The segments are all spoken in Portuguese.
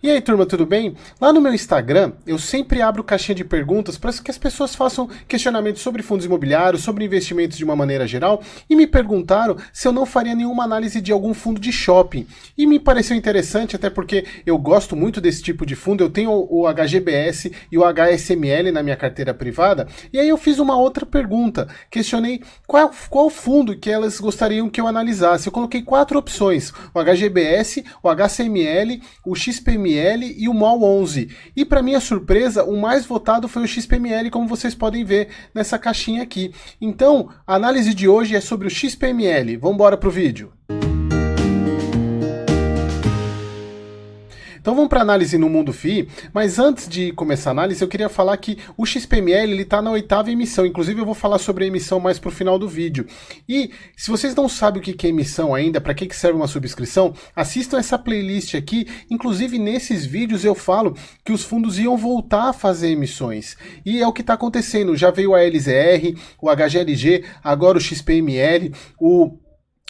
E aí, turma, tudo bem? Lá no meu Instagram, eu sempre abro caixinha de perguntas para que as pessoas façam questionamentos sobre fundos imobiliários, sobre investimentos de uma maneira geral, e me perguntaram se eu não faria nenhuma análise de algum fundo de shopping. E me pareceu interessante, até porque eu gosto muito desse tipo de fundo, eu tenho o HGBS e o HSML na minha carteira privada, e aí eu fiz uma outra pergunta, questionei qual fundo que elas gostariam que eu analisasse. Eu coloquei 4 opções, o HGBS, o HCML, o XPML e o MOL 11. E para minha surpresa, o mais votado foi o XPML, como vocês podem ver nessa caixinha aqui. Então, a análise de hoje é sobre o XPML. Vamos embora pro vídeo. Então vamos para a análise no Mundo FI, mas antes de começar a análise eu queria falar que o XPML está na 8ª emissão, inclusive eu vou falar sobre a emissão mais para o final do vídeo. E se vocês não sabem o que é emissão ainda, para que serve uma subscrição, assistam essa playlist aqui, inclusive nesses vídeos eu falo que os fundos iam voltar a fazer emissões. E é o que está acontecendo, já veio a LZR, o HGLG, agora o XPML,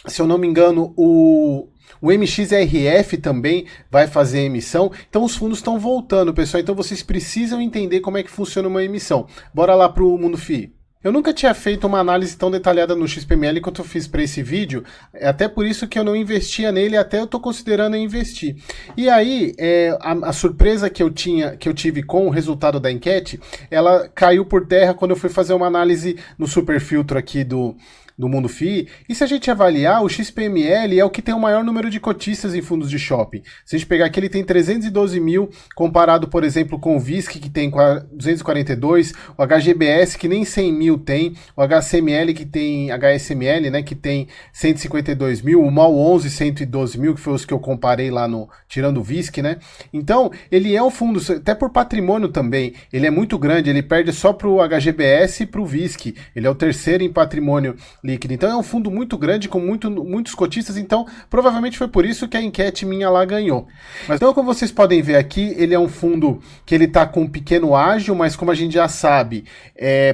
se eu não me engano, o MXRF também vai fazer emissão, então os fundos estão voltando, pessoal, então vocês precisam entender como é que funciona uma emissão. Bora lá para o Mundo FI. Eu nunca tinha feito uma análise tão detalhada no XPML quanto eu fiz para esse vídeo, até por isso que eu não investia nele, até eu estou considerando investir. E aí, a surpresa que eu tive com o resultado da enquete, ela caiu por terra quando eu fui fazer uma análise no superfiltro aqui do Mundo FI, e se a gente avaliar, o XPML é o que tem o maior número de cotistas em fundos de shopping. Se a gente pegar aqui, ele tem 312 mil, comparado, por exemplo, com o VISC, que tem 242, o HGBS, que nem 100 mil tem, o HCML, que tem, HSML, né, que tem 152 mil, o MOL 11, 112 mil, que foi os que eu comparei lá tirando o VISC, né. Então, ele é um fundo, até por patrimônio também, ele é muito grande, ele perde só para o HGBS e para o VISC, ele é o terceiro em patrimônio líquido. Então é um fundo muito grande, com muitos cotistas, então provavelmente foi por isso que a enquete minha lá ganhou. Mas então, como vocês podem ver aqui, ele é um fundo que ele está com um pequeno ágio, mas como a gente já sabe,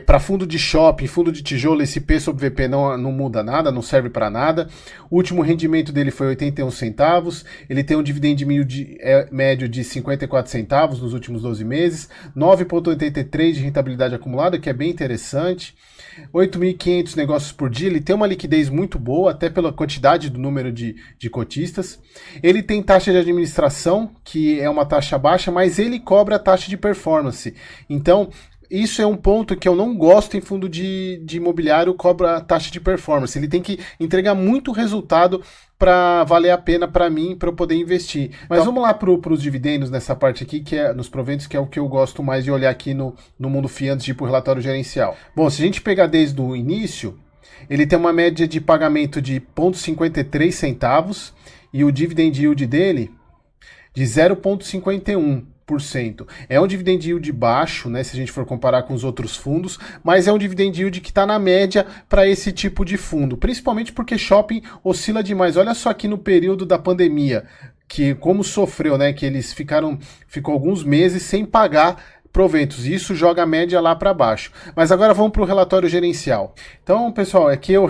para fundo de shopping, fundo de tijolo, esse P sobre VP não muda nada, não serve para nada. O último rendimento dele foi 81 centavos, ele tem um dividendo médio de 54 centavos nos últimos 12 meses, 9,83 de rentabilidade acumulada, que é bem interessante. 8.500 negócios por dia, ele tem uma liquidez muito boa, até pela quantidade do número de cotistas. Ele tem taxa de administração, que é uma taxa baixa, mas ele cobra a taxa de performance. Então, isso é um ponto que eu não gosto em fundo de imobiliário, cobra a taxa de performance. Ele tem que entregar muito resultado para valer a pena para mim, para eu poder investir. Mas então, vamos lá para os dividendos nessa parte aqui, que é nos proventos, que é o que eu gosto mais de olhar aqui no Mundo FI antes de ir para o relatório gerencial. Bom, se a gente pegar desde o início, ele tem uma média de pagamento de 0,53 centavos e o dividend yield dele de 0,51%. É um dividend yield baixo, né, se a gente for comparar com os outros fundos, mas é um dividend yield que está na média para esse tipo de fundo, principalmente porque shopping oscila demais. Olha só aqui no período da pandemia, que como sofreu, né, que eles ficou alguns meses sem pagar proventos, e isso joga a média lá para baixo. Mas agora vamos para o relatório gerencial. Então, pessoal, aqui é o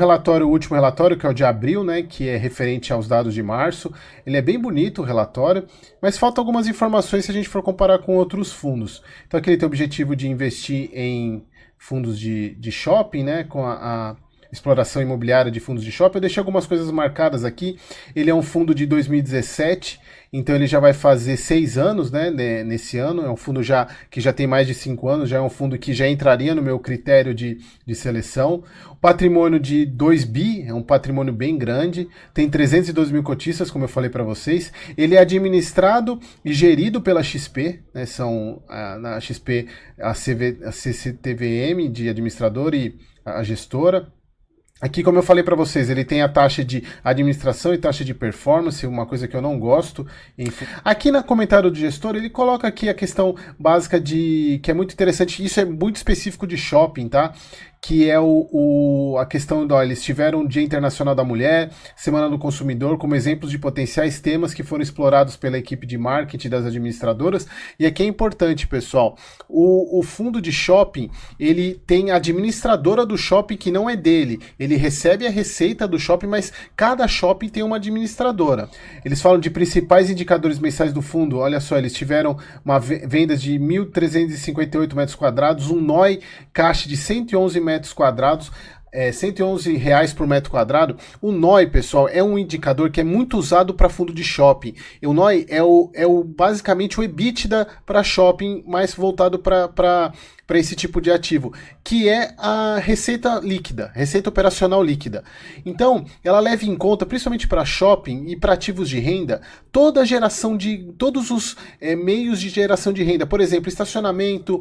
último relatório, que é o de abril, né, que é referente aos dados de março. Ele é bem bonito, o relatório, mas faltam algumas informações se a gente for comparar com outros fundos. Então aqui ele tem o objetivo de investir em fundos de shopping, né, com a exploração imobiliária de fundos de shopping. Eu deixei algumas coisas marcadas aqui. Ele é um fundo de 2017, então ele já vai fazer 6 anos, né, nesse ano. É um fundo que já tem mais de 5 anos, já é um fundo que já entraria no meu critério de seleção. O patrimônio de 2 bi, é um patrimônio bem grande, tem 312 mil cotistas, como eu falei para vocês. Ele é administrado e gerido pela XP, né, são na XP a CCTVM de administrador e a gestora. Aqui, como eu falei para vocês, ele tem a taxa de administração e taxa de performance, uma coisa que eu não gosto. Aqui no comentário do gestor, ele coloca aqui a questão básica que é muito interessante, isso é muito específico de shopping, tá? que é a questão olha, eles tiveram o Dia Internacional da Mulher, Semana do Consumidor, como exemplos de potenciais temas que foram explorados pela equipe de marketing das administradoras. E aqui é importante, pessoal, o fundo de shopping, ele tem a administradora do shopping que não é dele, ele recebe a receita do shopping, mas cada shopping tem uma administradora. Eles falam de principais indicadores mensais do fundo, olha só, eles tiveram uma vendas de 1.358 metros quadrados, um NOI caixa de 111 metros quadrados, R$111 por metro quadrado. O NOI, pessoal, é um indicador que é muito usado para fundo de shopping. E o NOI é basicamente o EBITDA para shopping, mais voltado para esse tipo de ativo, que é a receita líquida, receita operacional líquida. Então, ela leva em conta, principalmente para shopping e para ativos de renda, toda a geração de todos os meios de geração de renda. Por exemplo, estacionamento,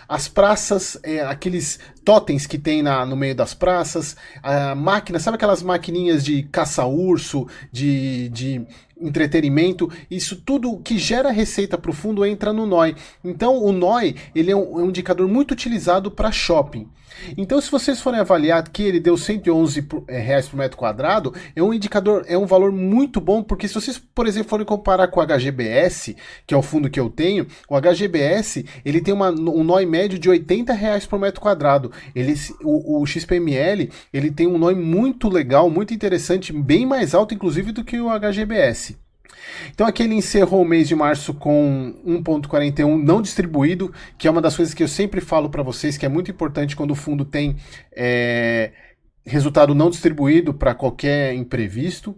as praças, aqueles totens que tem no meio das praças, a máquina, sabe aquelas maquininhas de caça-urso, de entretenimento, isso tudo que gera receita para o fundo entra no NOI. Então o NOI ele é um indicador muito utilizado para shopping. Então se vocês forem avaliar que ele deu R$111 por metro quadrado, é um indicador, é um valor muito bom, porque se vocês, por exemplo, forem comparar com o HGBS, que é o fundo que eu tenho, o HGBS ele tem um NOI médio de R$80 por metro quadrado. O XPML ele tem um NOI muito legal, muito interessante, bem mais alto inclusive do que o HGBS. Então aqui ele encerrou o mês de março com 1,41 não distribuído, que é uma das coisas que eu sempre falo para vocês, que é muito importante quando o fundo tem resultado não distribuído para qualquer imprevisto.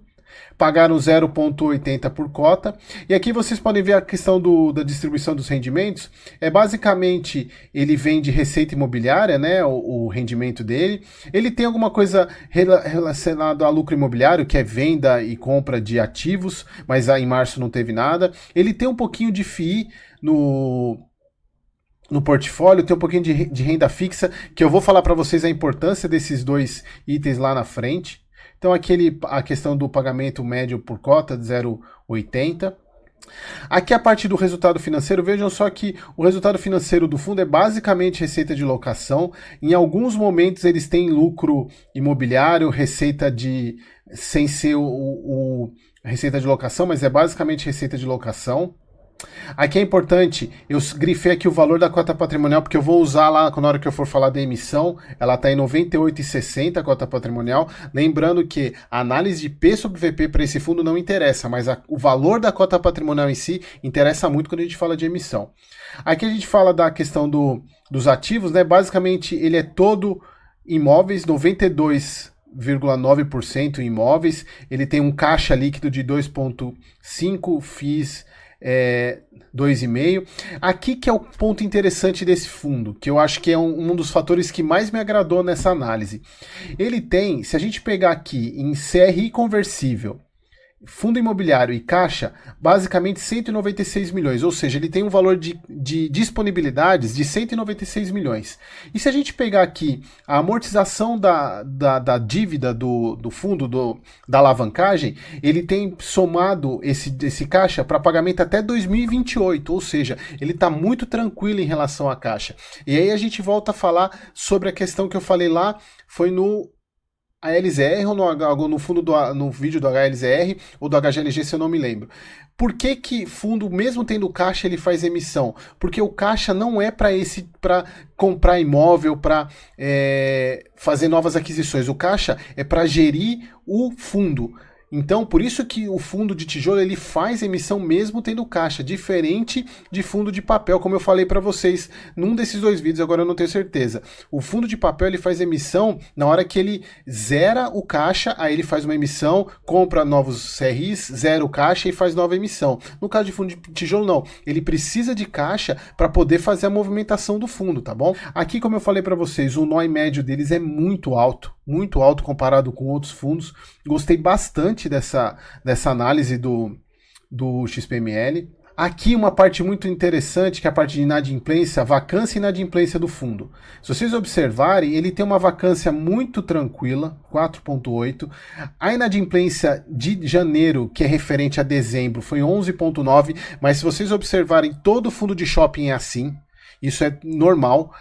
Pagaram 0,80 por cota. E aqui vocês podem ver a questão da distribuição dos rendimentos. Basicamente, ele vem de receita imobiliária, né, o rendimento dele. Ele tem alguma coisa relacionada a lucro imobiliário, que é venda e compra de ativos, mas em março não teve nada. Ele tem um pouquinho de FII no portfólio, tem um pouquinho de renda fixa, que eu vou falar para vocês a importância desses dois itens lá na frente. Então a questão do pagamento médio por cota de 0,80. Aqui a parte do resultado financeiro, vejam só que o resultado financeiro do fundo é basicamente receita de locação. Em alguns momentos eles têm lucro imobiliário, receita sem ser receita de locação, mas é basicamente receita de locação. Aqui é importante, eu grifei aqui o valor da cota patrimonial, porque eu vou usar lá na hora que eu for falar da emissão, ela está em 98,60 a cota patrimonial, lembrando que a análise de P sobre VP para esse fundo não interessa, mas o valor da cota patrimonial em si interessa muito quando a gente fala de emissão. Aqui a gente fala da questão dos ativos, né? Basicamente ele é todo imóveis, 92,9% em imóveis, ele tem um caixa líquido de 2,5, FIIs 2,5. Aqui que é o ponto interessante desse fundo, que eu acho que é um dos fatores que mais me agradou nessa análise. Ele tem, se a gente pegar aqui em CRI conversível, fundo imobiliário e caixa, basicamente 196 milhões, ou seja, ele tem um valor de disponibilidades de 196 milhões. E se a gente pegar aqui a amortização da dívida do fundo, da alavancagem, ele tem somado esse caixa para pagamento até 2028, ou seja, ele está muito tranquilo em relação à caixa. E aí a gente volta a falar sobre a questão que eu falei lá, foi no HLZR ou no vídeo do HLZR ou do HGLG, se eu não me lembro. Por que fundo, mesmo tendo caixa, ele faz emissão? Porque o caixa não é para comprar imóvel, para fazer novas aquisições. O caixa é para gerir o fundo. Então, por isso que o fundo de tijolo ele faz emissão mesmo tendo caixa, diferente de fundo de papel, como eu falei para vocês num desses dois vídeos, agora eu não tenho certeza. O fundo de papel ele faz emissão na hora que ele zera o caixa, aí ele faz uma emissão, compra novos CRIs, zera o caixa e faz nova emissão. No caso de fundo de tijolo não, ele precisa de caixa para poder fazer a movimentação do fundo, tá bom? Aqui, como eu falei para vocês, o NOI médio deles é muito alto comparado com outros fundos. Gostei bastante dessa análise do XPML. Aqui uma parte muito interessante, que é a parte de inadimplência, vacância e inadimplência do fundo. Se vocês observarem, ele tem uma vacância muito tranquila, 4,8. A inadimplência de janeiro, que é referente a dezembro, foi 11,9, mas se vocês observarem, todo fundo de shopping é assim. Isso é normal,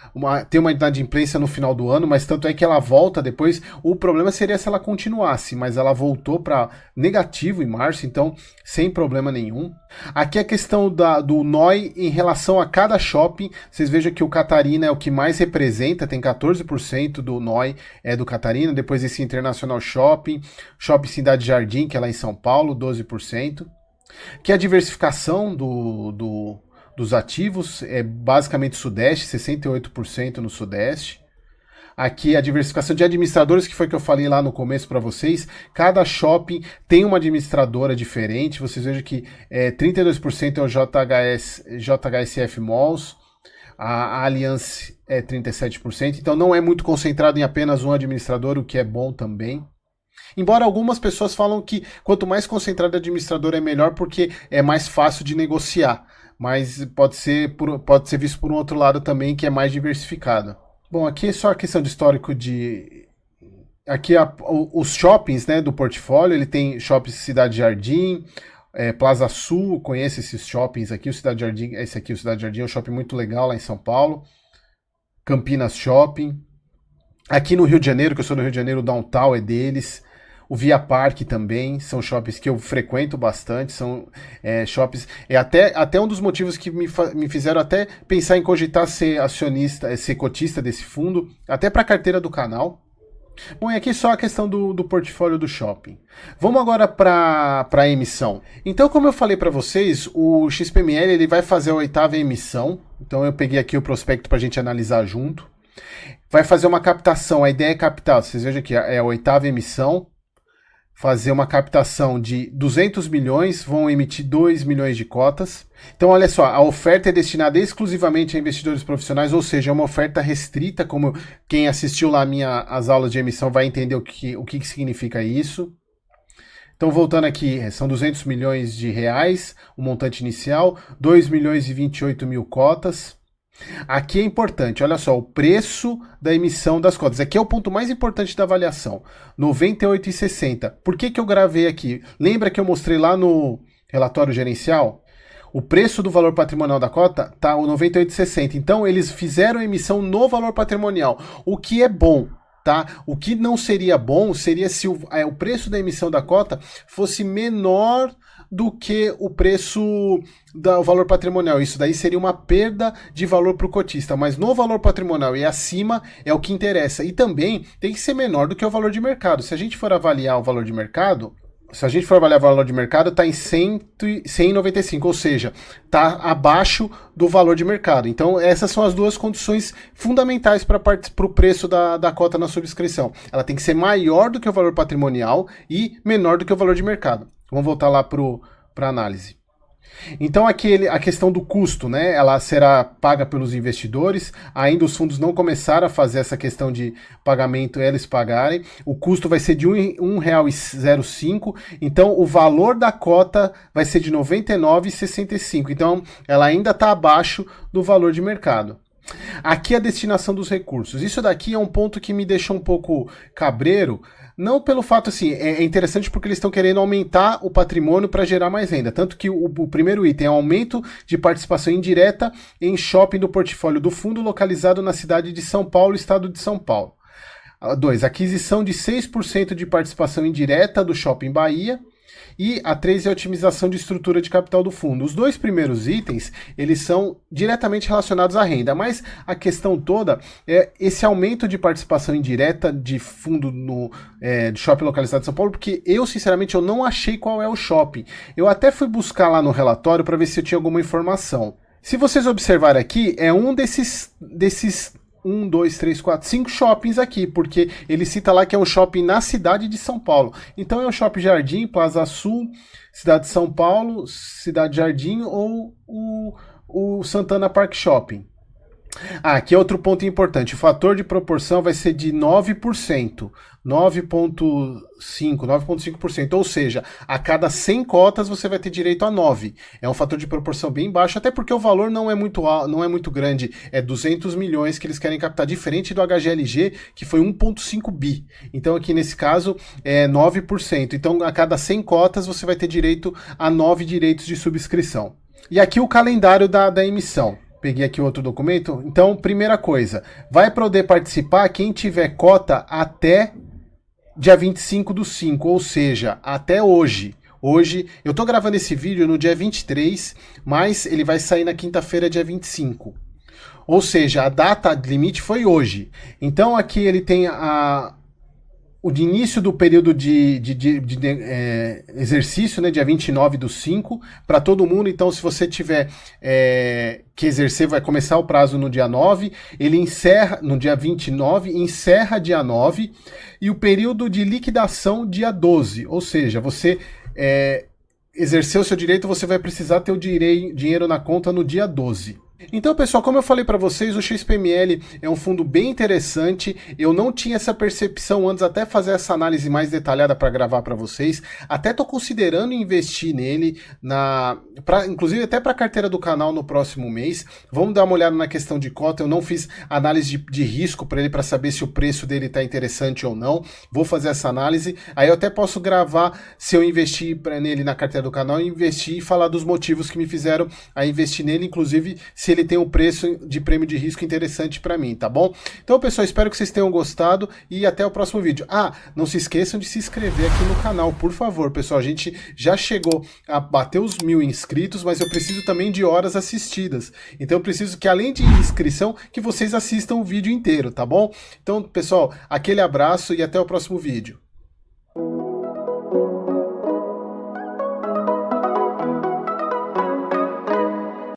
ter uma inadimplência no final do ano, mas tanto é que ela volta depois. O problema seria se ela continuasse, mas ela voltou para negativo em março, então sem problema nenhum. Aqui a questão do NOI em relação a cada shopping. Vocês vejam que o Catarina é o que mais representa, tem 14% do NOI é do Catarina, depois esse Internacional Shopping, Shopping Cidade Jardim, que é lá em São Paulo, 12%. Que a diversificação dos ativos é basicamente Sudeste, 68% no Sudeste. Aqui a diversificação de administradores, que foi que eu falei lá no começo para vocês. Cada shopping tem uma administradora diferente. Vocês vejam que 32% é o JHSF Malls, a Allianz é 37%. Então não é muito concentrado em apenas um administrador, o que é bom também. Embora algumas pessoas falam que quanto mais concentrado o administrador é melhor porque é mais fácil de negociar. Mas pode ser visto por um outro lado também, que é mais diversificado. Bom, aqui é só a questão de histórico de... Aqui os shoppings, né, do portfólio. Ele tem Shopping Cidade Jardim, Plaza Sul, conheço esses shoppings aqui. O Cidade Jardim, esse aqui, o Cidade Jardim, é um shopping muito legal lá em São Paulo. Campinas Shopping. Aqui no Rio de Janeiro, que eu sou no Rio de Janeiro, o Downtown é deles. O Via Parque também, são shoppings que eu frequento bastante, são shoppings... até um dos motivos que me fizeram até pensar em cogitar ser acionista, ser cotista desse fundo, até para a carteira do canal. Bom, e aqui só a questão do portfólio do shopping. Vamos agora para a emissão. Então, como eu falei para vocês, o XPML ele vai fazer a 8ª emissão. Então eu peguei aqui o prospecto para a gente analisar junto. Vai fazer uma captação, a ideia é captar, vocês vejam aqui, é a 8ª emissão. Fazer uma captação de 200 milhões, vão emitir 2 milhões de cotas. Então, olha só, a oferta é destinada exclusivamente a investidores profissionais, ou seja, é uma oferta restrita, como quem assistiu lá as aulas de emissão vai entender o que significa isso. Então, voltando aqui, são 200 milhões de reais, o montante inicial, 2 milhões e 28 mil cotas. Aqui é importante, olha só, o preço da emissão das cotas. Aqui é o ponto mais importante da avaliação, R$ 98,60. Por que eu gravei aqui? Lembra que eu mostrei lá no relatório gerencial? O preço do valor patrimonial da cota está o R$ 98,60. Então, eles fizeram a emissão no valor patrimonial, o que é bom. Tá? O que não seria bom seria se o preço da emissão da cota fosse menor do que o preço do valor patrimonial. Isso daí seria uma perda de valor para o cotista, mas no valor patrimonial e acima é o que interessa. E também tem que ser menor do que o valor de mercado. Se a gente for avaliar o valor de mercado, está em 195, ou seja, está abaixo do valor de mercado. Então, essas são as duas condições fundamentais para o preço da cota na subscrição. Ela tem que ser maior do que o valor patrimonial e menor do que o valor de mercado. Vamos voltar lá para a análise. Então aqui a questão do custo, né? Ela será paga pelos investidores. Ainda os fundos não começaram a fazer essa questão de pagamento, eles pagarem. O custo vai ser de R$ 1,05. Então o valor da cota vai ser de R$ 99,65. Então ela ainda está abaixo do valor de mercado. Aqui a destinação dos recursos. Isso daqui é um ponto que me deixou um pouco cabreiro. Não pelo fato, assim, é interessante porque eles estão querendo aumentar o patrimônio para gerar mais renda. Tanto que o primeiro item é o aumento de participação indireta em shopping do portfólio do fundo localizado na cidade de São Paulo, estado de São Paulo. 2. Aquisição de 6% de participação indireta do Shopping Bahia. E a 3 é a otimização de estrutura de capital do fundo. Os dois primeiros itens, eles são diretamente relacionados à renda, mas a questão toda é esse aumento de participação indireta de fundo no shopping localizado em São Paulo, porque sinceramente, eu não achei qual é o shopping. Eu até fui buscar lá no relatório para ver se eu tinha alguma informação. Se vocês observarem aqui, é um desses 1, 2, 3, 4, 5 shoppings aqui, porque ele cita lá que é um shopping na cidade de São Paulo. Então é o Shopping Jardim, Plaza Sul, Cidade de São Paulo, Cidade Jardim ou o Santana Park Shopping. Aqui é outro ponto importante. O fator de proporção vai ser de 9%. 9,5%. Ou seja, a cada 100 cotas você vai ter direito a 9. É um fator de proporção bem baixo, até porque o valor não é muito grande. É 200 milhões que eles querem captar, diferente do HGLG, que foi 1,5 bi. Então aqui nesse caso é 9%. Então a cada 100 cotas você vai ter direito a 9 direitos de subscrição. E aqui o calendário da emissão. Peguei aqui outro documento. Então, primeira coisa, vai poder participar quem tiver cota até dia 25/5, ou seja, até hoje. Hoje, eu tô gravando esse vídeo no dia 23, mas ele vai sair na quinta-feira, dia 25. Ou seja, a data limite foi hoje. Então aqui ele tem o de início do período de exercício, né, dia 29/5, para todo mundo. Então, se você tiver que exercer, vai começar o prazo no dia 9, ele encerra no dia 29, encerra dia 9, e o período de liquidação dia 12. Ou seja, você exercer o seu direito, você vai precisar ter o dinheiro na conta no dia 12. Então, pessoal, como eu falei para vocês, o XPML é um fundo bem interessante. Eu não tinha essa percepção antes, até fazer essa análise mais detalhada para gravar para vocês. Até estou considerando investir nele, inclusive até para a carteira do canal no próximo mês. Vamos dar uma olhada na questão de cota. Eu não fiz análise de risco para ele, para saber se o preço dele está interessante ou não. Vou fazer essa análise. Aí eu até posso gravar se eu investir nele na carteira do canal, investir e falar dos motivos que me fizeram a investir nele, inclusive se ele tem um preço de prêmio de risco interessante para mim, tá bom? Então, pessoal, espero que vocês tenham gostado e até o próximo vídeo. Não se esqueçam de se inscrever aqui no canal, por favor, pessoal. A gente já chegou a bater os 1000 inscritos, mas eu preciso também de horas assistidas. Então, eu preciso que, além de inscrição, que vocês assistam o vídeo inteiro, tá bom? Então, pessoal, aquele abraço e até o próximo vídeo.